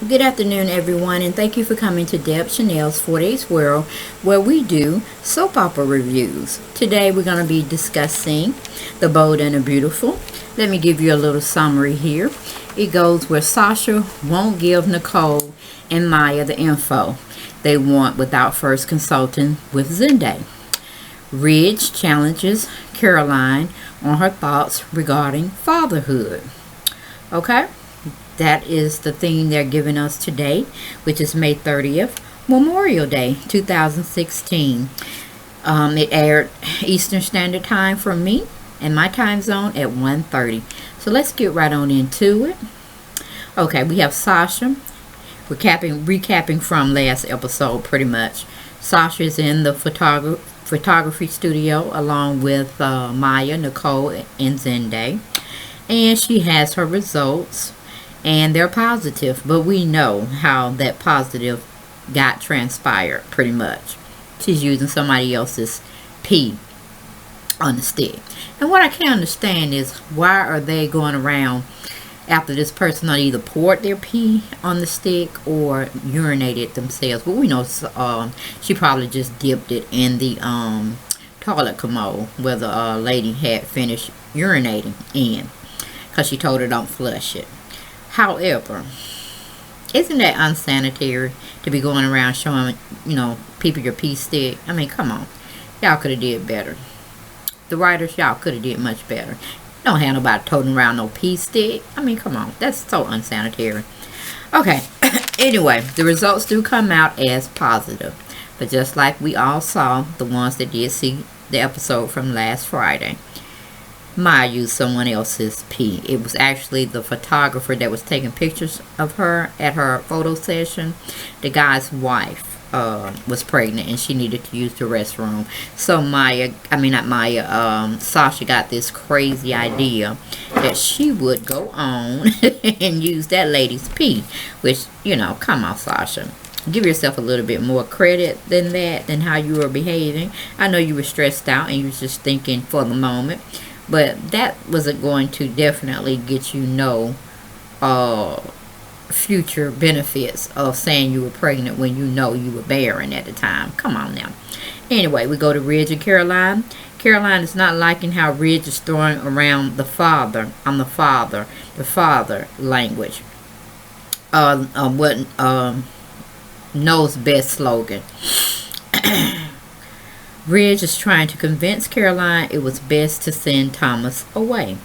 Good afternoon, everyone, and thank you for coming to Deb Chanel's 48's World, where we do soap opera reviews. Today, we're going to be discussing The Bold and the Beautiful. Let me give you a little summary here. It goes where Sasha won't give Nicole and Maya the info they want without first consulting with Zende. Ridge challenges Caroline on her thoughts regarding fatherhood. Okay? That is the theme they're giving us today, which is May 30th, Memorial Day, 2016. It aired Eastern Standard Time for me and my time zone at 1:30. So let's get right on into it. Okay, we have Sasha. We're recapping from last episode pretty much. Sasha is in the photography studio along with Maya, Nicole, and Zende. And she has her results. And they're positive, but we know how that positive got transpired pretty much. She's using somebody else's pee on the stick. And what I can't understand is why are they going around after this person not either poured their pee on the stick or urinated themselves. But we know she probably just dipped it in the toilet commode where the lady had finished urinating in, because she told her don't flush it. However, isn't that unsanitary to be going around showing, people your pee stick? I mean, come on. Y'all could have did better. The writers, y'all could have did much better. Don't have nobody toting around no pee stick. I mean, come on. That's so unsanitary. Okay. Anyway, the results do come out as positive. But just like we all saw, the ones that did see the episode from last Friday, Maya used someone else's pee. It was actually the photographer that was taking pictures of her at her photo session. The guy's wife was pregnant and she needed to use the restroom. So Sasha got this crazy idea that she would go on and use that lady's pee. Which, come on, Sasha. Give yourself a little bit more credit than how you were behaving. I know you were stressed out and you were just thinking for the moment. But that wasn't going to definitely get future benefits of saying you were pregnant when you were bearing at the time. Come on now. Anyway, we go to Ridge and Caroline. Caroline is not liking how Ridge is throwing around the father language. Knows best slogan. Ridge is trying to convince Caroline it was best to send Thomas away,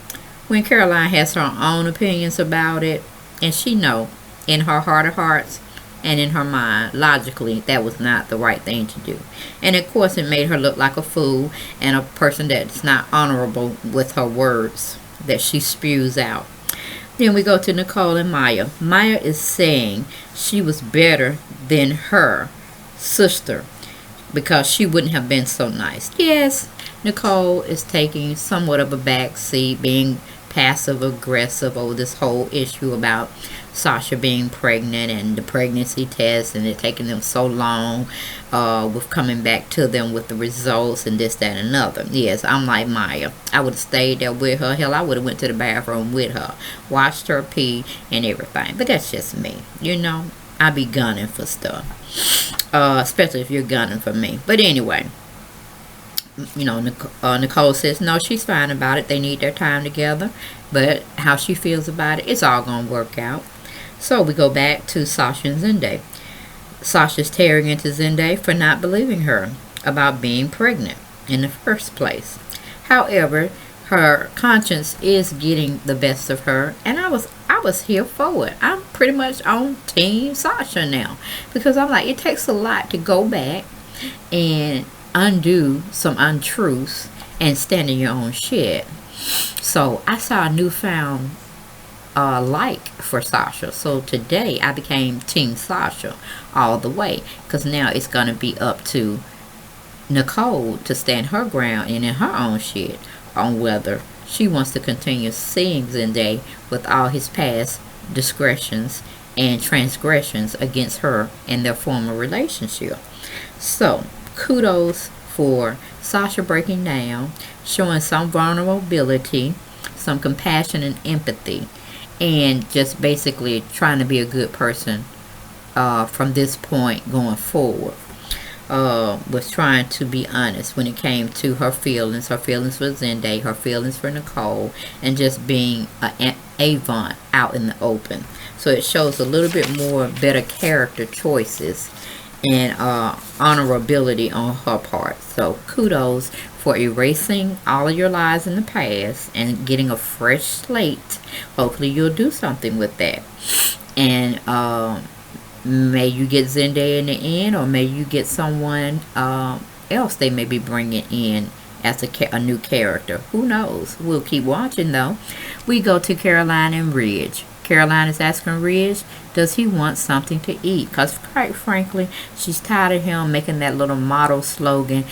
when Caroline has her own opinions about it, and she know in her heart of hearts and in her mind, logically, that was not the right thing to do. And of course, it made her look like a fool and a person that's not honorable with her words that she spews out. Then we go to Nicole and Maya. Maya is saying she was better than her sister because she wouldn't have been so nice. Yes, Nicole is taking somewhat of a back seat, being passive aggressive over this whole issue about Sasha being pregnant and the pregnancy test and it taking them so long with coming back to them with the results and this, that, and another. Yes, I'm like Maya. I would have stayed there with her. Hell, I would have went to the bathroom with her, watched her pee and everything. But that's just me. I be gunning for stuff. Especially if you're gunning for me. But anyway, Nicole says no, she's fine about it. They need their time together. But how she feels about it, it's all going to work out. So we go back to Sasha and Zende. Sasha's tearing into Zende for not believing her about being pregnant in the first place. However, her conscience is getting the best of her, and I was here for it. I'm pretty much on Team Sasha now, because I'm like, it takes a lot to go back and undo some untruths and stand in your own shit. So I saw a newfound like for Sasha. So today I became Team Sasha all the way, because now it's going to be up to Nicole to stand her ground and in her own shit on whether she wants to continue seeing Zende with all his past discretions and transgressions against her and their former relationship. So kudos for Sasha breaking down, showing some vulnerability, some compassion and empathy, and just basically trying to be a good person from this point going forward. Was trying to be honest when it came to her feelings for Zende, her feelings for Nicole, and just being an Avon out in the open. So it shows a little bit more better character choices and honorability on her part. So kudos for erasing all of your lies in the past and getting a fresh slate. Hopefully you'll do something with that. And may you get Zende in the end, or may you get someone else they may be bringing in as a new character. Who knows? We'll keep watching though. We go to Caroline and Ridge. Caroline is asking Ridge, does he want something to eat? Because quite frankly, she's tired of him making that little motto slogan,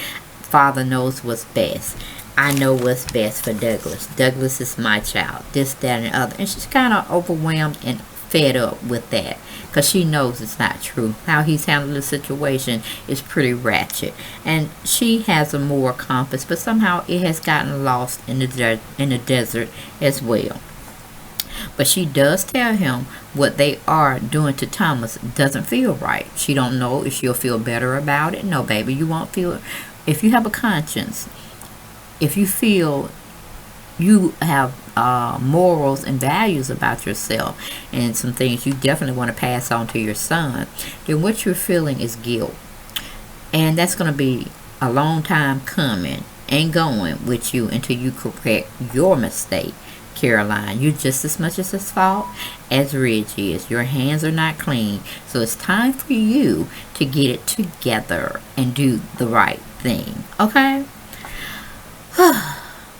Father knows what's best. I know what's best for Douglas. Douglas is my child. This, that, and the other. And she's kind of overwhelmed and fed up with that, because she knows it's not true. How he's handled the situation is pretty ratchet, and she has a moral compass, but somehow it has gotten lost in the desert as well. But she does tell him what they are doing to Thomas doesn't feel right. She don't know if she'll feel better about it. No, baby, you won't feel. If you have a conscience, if you feel you have morals and values about yourself, and some things you definitely want to pass on to your son, then what you're feeling is guilt. And that's going to be a long time coming and going with you until you correct your mistake. Caroline, you're just as much as his fault as Ridge is. Your hands are not clean, so it's time for you to get it together and do the right thing, okay?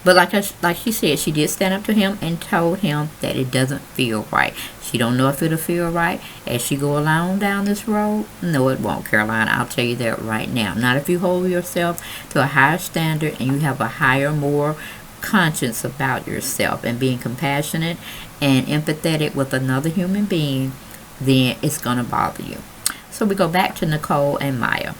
But like she said, she did stand up to him and told him that it doesn't feel right. She don't know if it'll feel right as she go along down this road. No, it won't, Caroline. I'll tell you that right now. Not if you hold yourself to a higher standard and you have a higher, more conscience about yourself and being compassionate and empathetic with another human being, then it's going to bother you. So we go back to Nicole and Maya.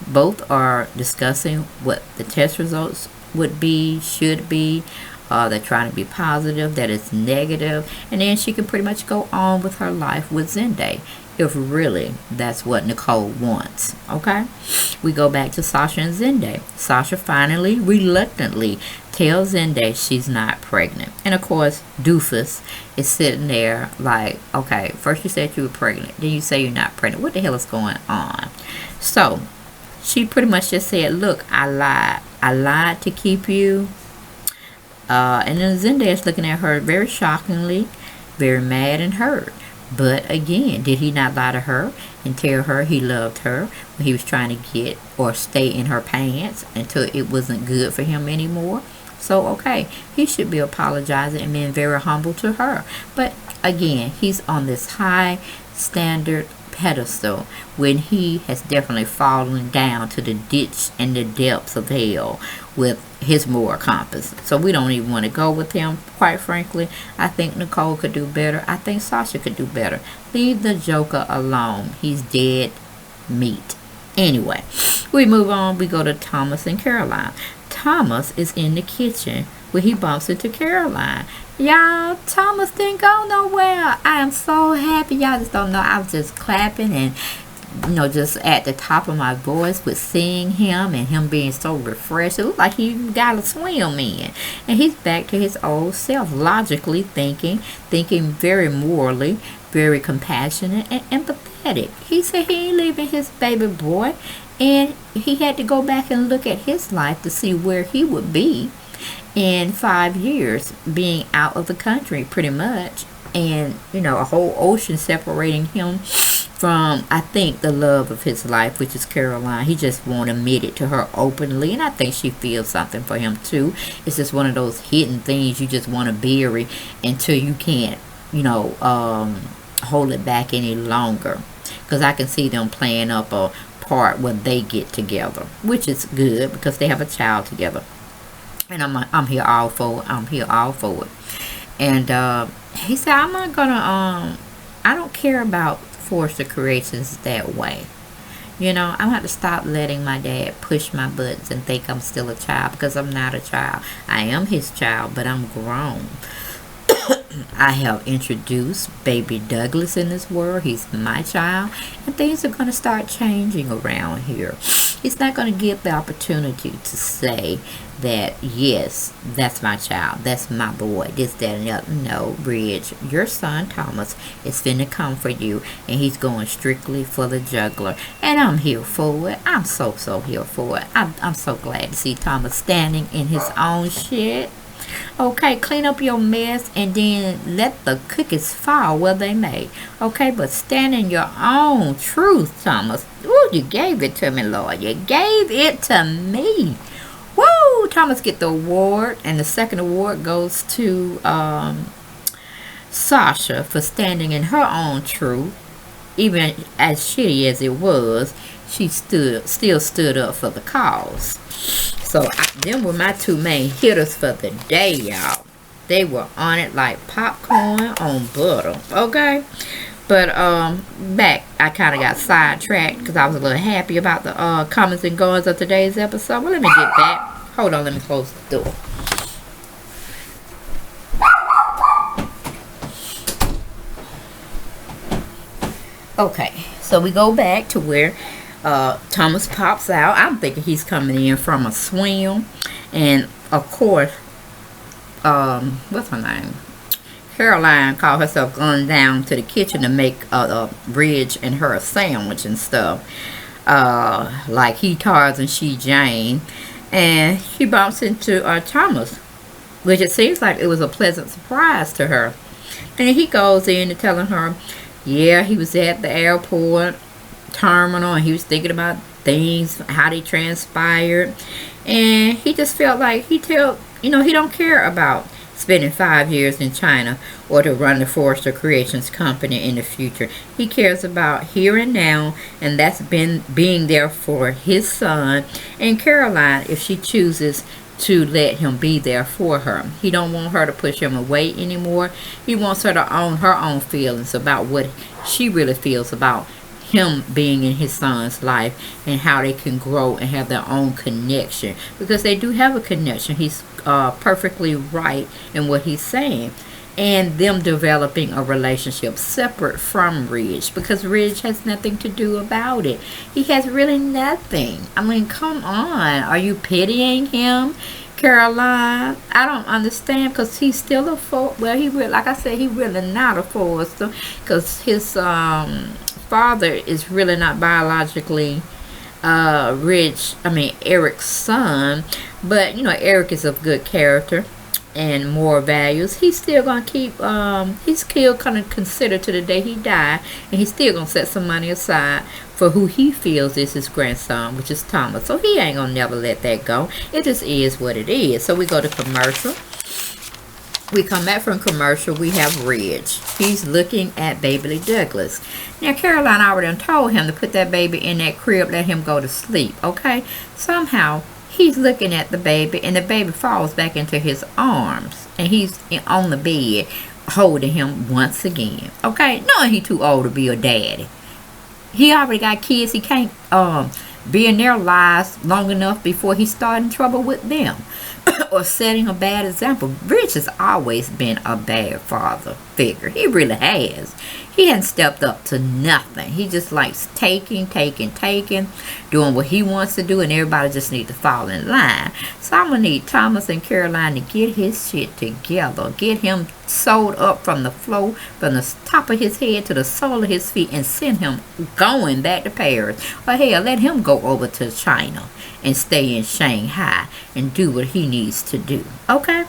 Both are discussing what the test results would be, should be. They're trying to be positive, that it's negative, and then she can pretty much go on with her life with Zende, if really that's what Nicole wants. Okay, we go back to Sasha and Zende. Sasha finally, reluctantly, tells Zende she's not pregnant, and of course Doofus is sitting there like, okay, first you said you were pregnant, then you say you're not pregnant. What the hell is going on? So she pretty much just said, look, I lied to keep you. And then Zende is looking at her very shockingly, very mad and hurt. But again, did he not lie to her and tell her he loved her when he was trying to get or stay in her pants until it wasn't good for him anymore? So, okay, he should be apologizing and being very humble to her. But again, he's on this high standard pedestal when he has definitely fallen down to the ditch and the depths of hell with his moral compass. So we don't even want to go with him, quite frankly. I think Nicole could do better. I think Sasha could do better. Leave the Joker alone. He's dead meat. Anyway, we move on. We go to Thomas and Caroline. Thomas is in the kitchen where he bumps into Caroline. Y'all, Thomas didn't go nowhere. I am so happy. Y'all just don't know. I was just clapping and, you know, just at the top of my voice with seeing him and him being so refreshed. It looked like he got a swim in. And he's back to his old self, logically thinking very morally, very compassionate and empathetic. He said he ain't leaving his baby boy. And he had to go back and look at his life to see where he would be in 5 years, being out of the country pretty much, and you know, a whole ocean separating him from, I think, the love of his life, which is Caroline. He just won't admit it to her openly, and I think she feels something for him too. It's just one of those hidden things you just want to bury until you can't, you know, hold it back any longer, because I can see them playing up a part where they get together, which is good because they have a child together. And I'm here all for it. I'm here all for it. And he said, I'm not gonna I don't care about forced creations that way. You know, I'm going to have to stop letting my dad push my buttons and think I'm still a child, because I'm not a child. I am his child, but I'm grown. I have introduced baby Douglas in this world. He's my child, and things are going to start changing around here. He's not going to get the opportunity to say that, yes, that's my child, that's my boy, this, that, and the other. No, Bridge, your son Thomas is finna come for you, and he's going strictly for the juggler. And I'm here for it. I'm so here for it. I'm so glad to see Thomas standing in his own shit. Okay, clean up your mess and then let the cookies fall where they may. Okay, but stand in your own truth, Thomas. Ooh, you gave it to me, Lord. You gave it to me. Woo! Thomas get the award, and the second award goes to Sasha for standing in her own truth. Even as shitty as it was, she still stood up for the cause. So them were my two main hitters for the day, y'all. They were on it like popcorn on butter. Okay, but back, I kind of got sidetracked because I was a little happy about the comings and goings of today's episode. Well, let me get back. Hold on, let me close the door. Okay, so we go back to where Thomas pops out. I'm thinking he's coming in from a swim, and of course, what's her name? Caroline called herself going down to the kitchen to make Ridge and her a sandwich and stuff. Like he Tarzan, she Jane, and she bumps into Thomas, which it seems like it was a pleasant surprise to her. And he goes in and telling her, yeah, he was at the airport terminal and he was thinking about things, how they transpired, and he just felt like he don't care about spending 5 years in China or to run the Forrester Creations company in the future. He cares about here and now, and that's being there for his son and Caroline if she chooses to let him be there for her. He don't want her to push him away anymore. He wants her to own her own feelings about what she really feels about him being in his son's life and how they can grow and have their own connection, because they do have a connection. He's perfectly right in what he's saying, and them developing a relationship separate from Ridge, because Ridge has nothing to do about it. He has really nothing. I mean, come on, are you pitying him, Caroline? I don't understand, because he's still a like I said, he really not a Forrester, because his father is really not biologically Eric's son, but Eric is of good character and more values. He's still gonna keep he's still gonna consider to the day he died, and he's still gonna set some money aside for who he feels is his grandson, which is Thomas. So he ain't gonna never let that go. It just is what it is. So we go to commercial. We come back from commercial. We have Ridge. He's looking at baby Douglas. Now, Caroline already told him to put that baby in that crib, let him go to sleep, okay? Somehow, he's looking at the baby, and the baby falls back into his arms. And he's on the bed, holding him once again, okay? Knowing he's too old to be a daddy. He already got kids. He can't be in their lives long enough before he started in trouble with them. Or setting a bad example. Rich has always been a bad father figure. He really has. He hasn't stepped up to nothing. He just likes taking, doing what he wants to do, and everybody just needs to fall in line. So I'm going to need Thomas and Caroline to get his shit together. Get him sewed up from the floor, from the top of his head to the sole of his feet, and send him going back to Paris. Or hell, let him go over to China and stay in Shanghai and do what he needs to do. Okay?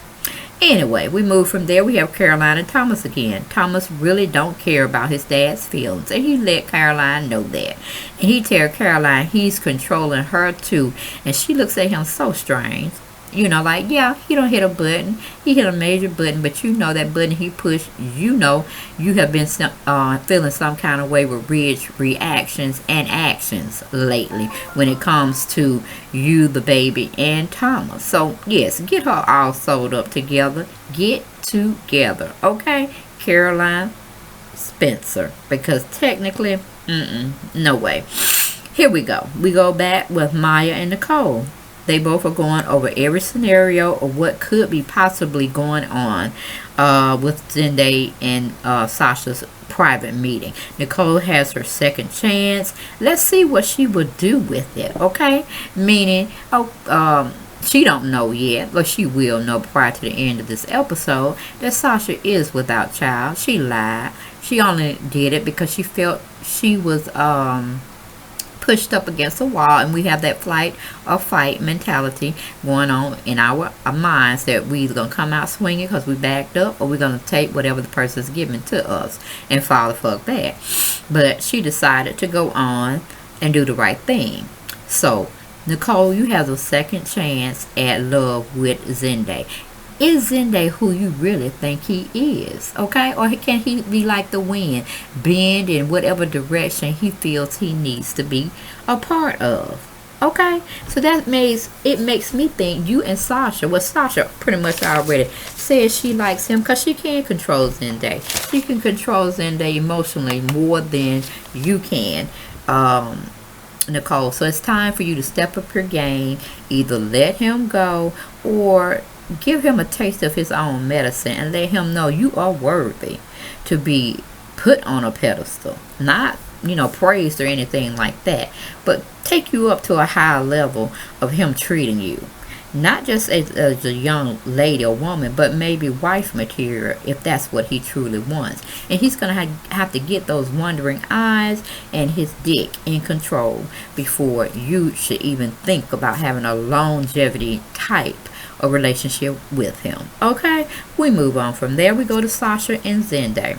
Anyway, we move from there. We have Caroline and Thomas again. Thomas really don't care about his dad's feelings, and he let Caroline know that. And he tells Caroline he's controlling her too, and she looks at him so strange. Like, yeah, he don't hit a button. He hit a major button, but that button he pushed, you have been feeling some kind of way with Ridge reactions and actions lately when it comes to you, the baby, and Thomas. So, yes, get her all sewed up together. Get together, okay? Caroline Spencer, because technically, no way. Here we go. We go back with Maya and Nicole. They both are going over every scenario of what could be possibly going on with Zende and Sasha's private meeting. Nicole has her second chance. Let's see what she would do with it, okay? Meaning, she don't know yet, but she will know prior to the end of this episode that Sasha is without child. She lied. She only did it because she felt she was pushed up against a wall, and we have that flight or fight mentality going on in our minds that we either gonna come out swinging because we backed up, or we're gonna take whatever the person's giving to us and fall the fuck back. But she decided to go on and do the right thing. So Nicole, you have a second chance at love with Zende. Is Zende who you really think he is? Okay? Or can he be like the wind, bend in whatever direction he feels he needs to be a part of? Okay? So that makes me think you and Sasha, well, Sasha pretty much already says she likes him because she can control Zende. She can control Zende emotionally more than you can, Nicole. So it's time for you to step up your game. Either let him go or give him a taste of his own medicine and let him know you are worthy to be put on a pedestal. Not, praised or anything like that, but take you up to a higher level of him treating you. Not just as a young lady or woman, but maybe wife material if that's what he truly wants. And he's going to have to get those wondering eyes and his dick in control before you should even think about having a longevity type a relationship with him. Okay, we move on from there. We go to Sasha and Zende.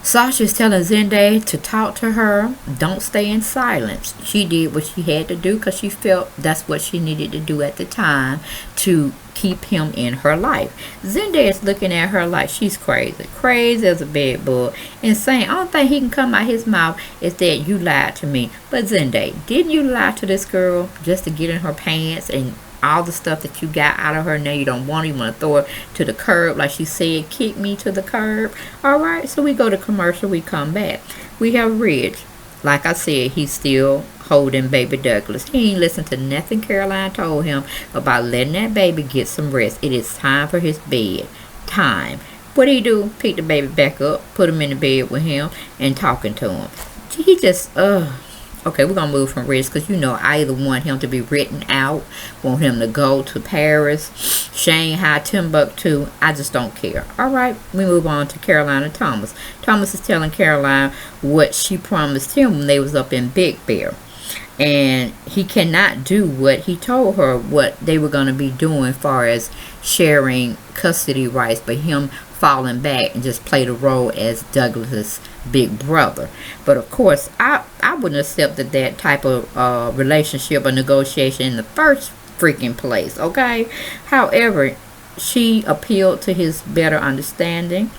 Sasha is telling Zende to talk to her. Don't stay in silence. She did what she had to do because she felt that's what she needed to do at the time to keep him in her life. Zende is looking at her like she's crazy. Crazy as a bed bug. And saying, only thing he can come out his mouth is that you lied to me. But Zende, didn't you lie to this girl just to get in her pants and all the stuff that you got out of her? Now you don't want her. You want to throw her to the curb like she said, kick me to the curb. Alright, so we go to commercial, we come back. We have Ridge. Like I said, he's still holding baby Douglas. He ain't listened to nothing Caroline told him about letting that baby get some rest. It is time for his bed. Time. What he do? Pick the baby back up, put him in the bed with him, and talking to him. He just, okay, we're going to move from Ridge because, I either want him to be written out, want him to go to Paris, Shanghai, Timbuktu. I just don't care. All right, we move on to Caroline and Thomas. Thomas is telling Caroline what she promised him when they was up in Big Bear. And he cannot do what he told her what they were going to be doing as far as sharing custody rights, but him falling back and just play the role as Douglas's big brother. But of course, I wouldn't accept that type of relationship or negotiation in the first freaking place, okay? However, she appealed to his better understanding,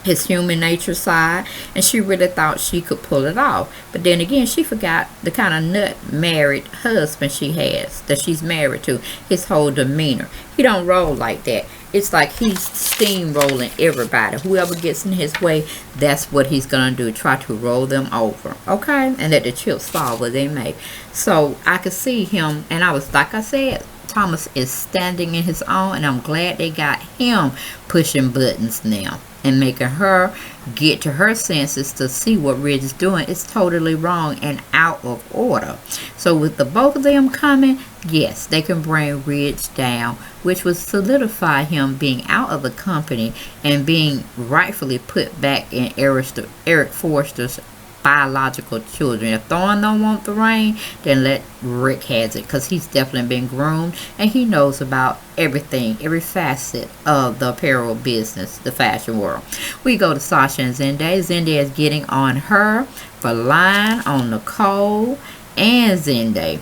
his human nature side, and she really thought she could pull it off. But then again, she forgot the kind of nut married husband she has, that she's married to. His whole demeanor, he don't roll like that. It's like he's steamrolling everybody. Whoever gets in his way, that's what he's gonna do, try to roll them over, okay? And let the chips fall where they may. So I could see him, and I was, like I said, Thomas is standing in his own, and I'm glad they got him pushing buttons now and making her get to her senses to see what Ridge is doing is totally wrong and out of order. So with the both of them coming, yes, they can bring Ridge down, which would solidify him being out of the company and being rightfully put back in Eric Forster's biological children. If Thorne don't want the reign, then let Rick has it, because he's definitely been groomed and he knows about everything, every facet of the apparel business, the fashion world. We go to Sasha and Zende. Zende is getting on her for lying on Nicole and Zende.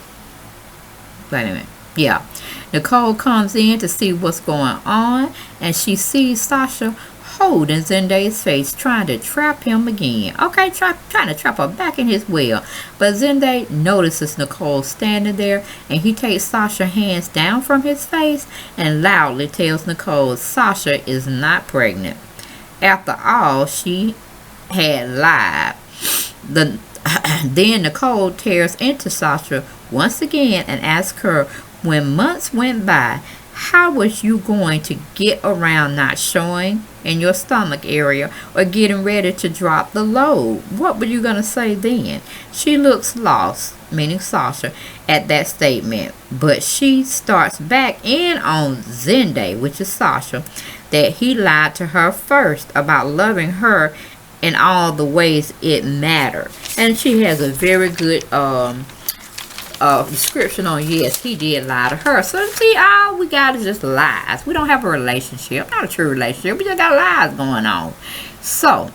Wait a minute. Yeah. Nicole comes in to see what's going on, and she sees Sasha holding Zende's face, trying to trap him again. Okay, trying to trap her back in his well. But Zende notices Nicole standing there, and he takes Sasha's hands down from his face and loudly tells Nicole Sasha is not pregnant. After all, she had lied. Then Nicole tears into Sasha once again and asks her When months went by, how was you going to get around not showing in your stomach area or getting ready to drop the load? What were you going to say then? She looks lost, meaning Sasha, at that statement. But she starts back in on Zende, which is Sasha, that he lied to her first about loving her in all the ways it mattered. And she has a very good description on, yes, he did lie to her. So see, all we got is just lies. We don't have a relationship, not a true relationship. We just got lies going on. So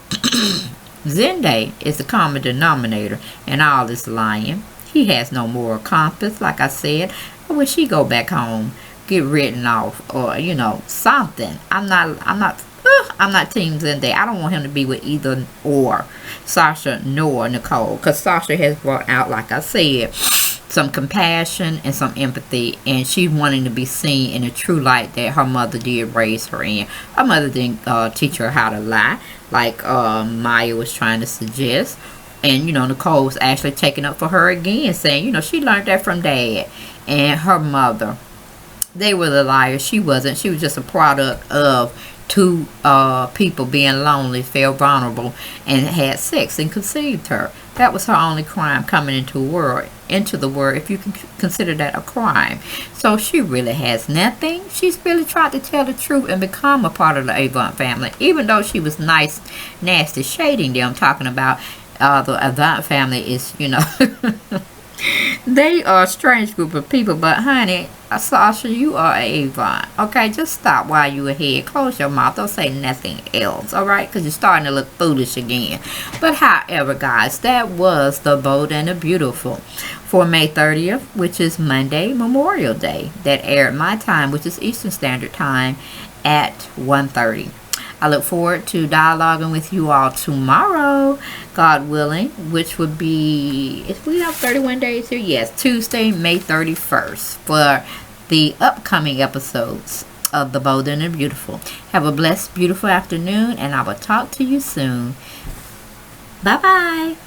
Zende is the common denominator in all this lying. He has no moral compass, like I said. I wish he go back home, get written off, or something. I'm not team Zende. I don't want him to be with either or Sasha nor Nicole, because Sasha has brought out, like I said, some compassion and some empathy, and she's wanting to be seen in the true light that her mother did raise her in. Her mother didn't teach her how to lie, like Maya was trying to suggest. And Nicole was actually taking up for her again, saying she learned that from Dad and her mother. They were the liars. She wasn't. She was just a product of two people being lonely, felt vulnerable, and had sex and conceived her. That was her only crime coming into the world, if you can consider that a crime. So she really has nothing. She's really tried to tell the truth and become a part of the Avant family, even though she was nice, nasty, shading them, talking about the Avant family is, they are a strange group of people. But honey, Sasha, you are a Avant. Okay, just stop while you ahead. Close your mouth. Don't say nothing else. Alright, because you're starting to look foolish again. But however, guys, that was The Bold and the Beautiful for May 30th, which is Monday, Memorial Day. That aired my time, which is Eastern Standard Time, at 1:30. I look forward to dialoguing with you all tomorrow, God willing, which would be, if we have 31 days here, yes, Tuesday, May 31st, for the upcoming episodes of The Bold and the Beautiful. Have a blessed, beautiful afternoon, and I will talk to you soon. Bye-bye.